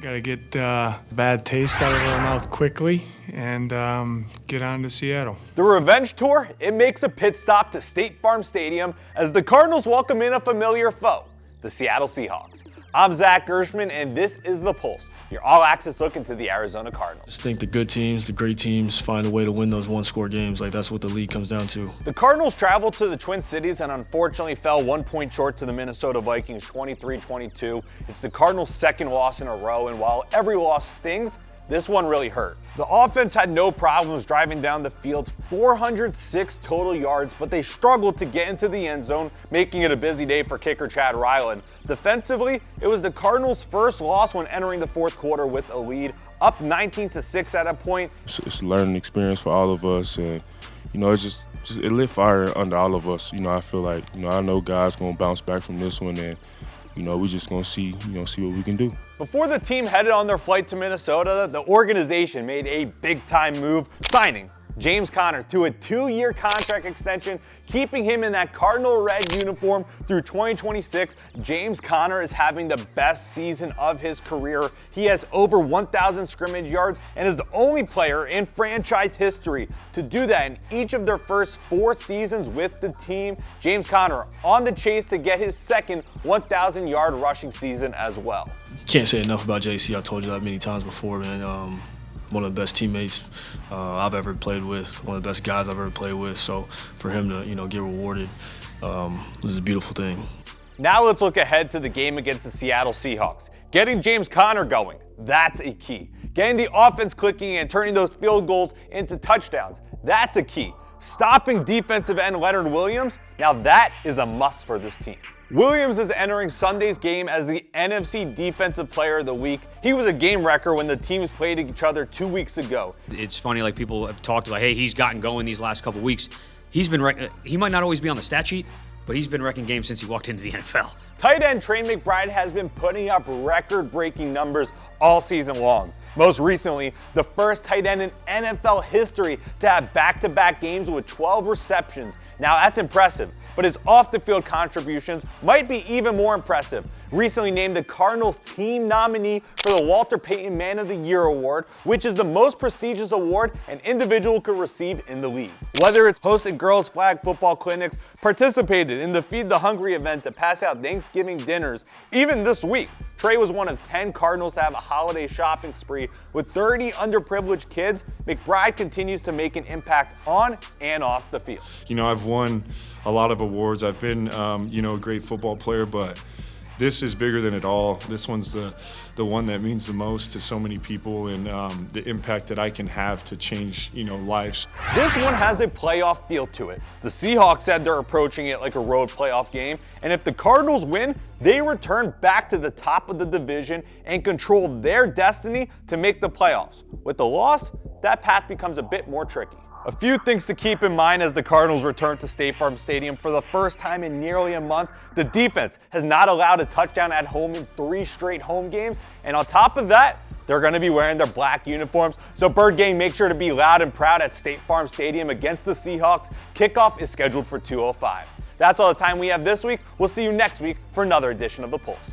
Got to get bad taste out of our mouth quickly and get on to Seattle. The revenge tour, it makes a pit stop to State Farm Stadium as the Cardinals welcome in a familiar foe, the Seattle Seahawks. I'm Zach Gershman, and this is The Pulse, your all-access look into the Arizona Cardinals. Just think the good teams, the great teams, find a way to win those one-score games. Like, that's what the league comes down to. The Cardinals traveled to the Twin Cities and unfortunately fell 1 point short to the Minnesota Vikings 23-22. It's the Cardinals' second loss in a row, and while every loss stings, this one really hurt. The offense had no problems driving down the field's 406 total yards, but they struggled to get into the end zone, making it a busy day for kicker Chad Ryland. Defensively, it was the Cardinals' first loss when entering the fourth quarter with a lead, up 19-6 at a point. It's a learning experience for all of us, and it lit fire under all of us. I feel like I know guys gonna bounce back from this one, and we just gonna see what we can do. Before the team headed on their flight to Minnesota, the organization made a big-time move, signing James Conner to a 2-year contract extension, keeping him in that Cardinal red uniform through 2026. James Conner is having the best season of his career. He has over 1,000 scrimmage yards and is the only player in franchise history to do that in each of their first 4 seasons with the team. James Conner on the chase to get his second 1,000-yard rushing season as well. Can't say enough about JC. I told you that many times before, man. One of the best teammates I've ever played with, one of the best guys I've ever played with. So for him to, get rewarded, this is a beautiful thing. Now let's look ahead to the game against the Seattle Seahawks. Getting James Conner going, that's a key. Getting the offense clicking and turning those field goals into touchdowns, that's a key. Stopping defensive end Leonard Williams, now that is a must for this team. Williams is entering Sunday's game as the NFC Defensive Player of the Week. He was a game wrecker when the teams played each other 2 weeks ago. It's funny, like people have talked about, hey, he's gotten going these last couple weeks. He might not always be on the stat sheet, but he's been wrecking games since he walked into the NFL. Tight end Trey McBride has been putting up record-breaking numbers all season long. Most recently, the first tight end in NFL history to have back-to-back games with 12 receptions. Now that's impressive, but his off-the-field contributions might be even more impressive. Recently named the Cardinals team nominee for the Walter Payton Man of the Year award, which is the most prestigious award an individual could receive in the league. Whether it's hosted girls' flag football clinics, participated in the Feed the Hungry event to pass out Thanksgiving dinners, even this week, Trey was one of 10 Cardinals to have a holiday shopping spree with 30 underprivileged kids. McBride continues to make an impact on and off the field. I've won a lot of awards. I've been, a great football player, but this is bigger than it all. This one's the one that means the most to so many people, and the impact that I can have to change, lives. This one has a playoff feel to it. The Seahawks said they're approaching it like a road playoff game, and if the Cardinals win, they return back to the top of the division and control their destiny to make the playoffs. With the loss, that path becomes a bit more tricky. A few things to keep in mind as the Cardinals return to State Farm Stadium for the first time in nearly a month. The defense has not allowed a touchdown at home in 3 straight home games, and on top of that, they're going to be wearing their black uniforms. So Bird Gang, make sure to be loud and proud at State Farm Stadium against the Seahawks. Kickoff is scheduled for 2:05. That's all the time we have this week. We'll see you next week for another edition of The Pulse.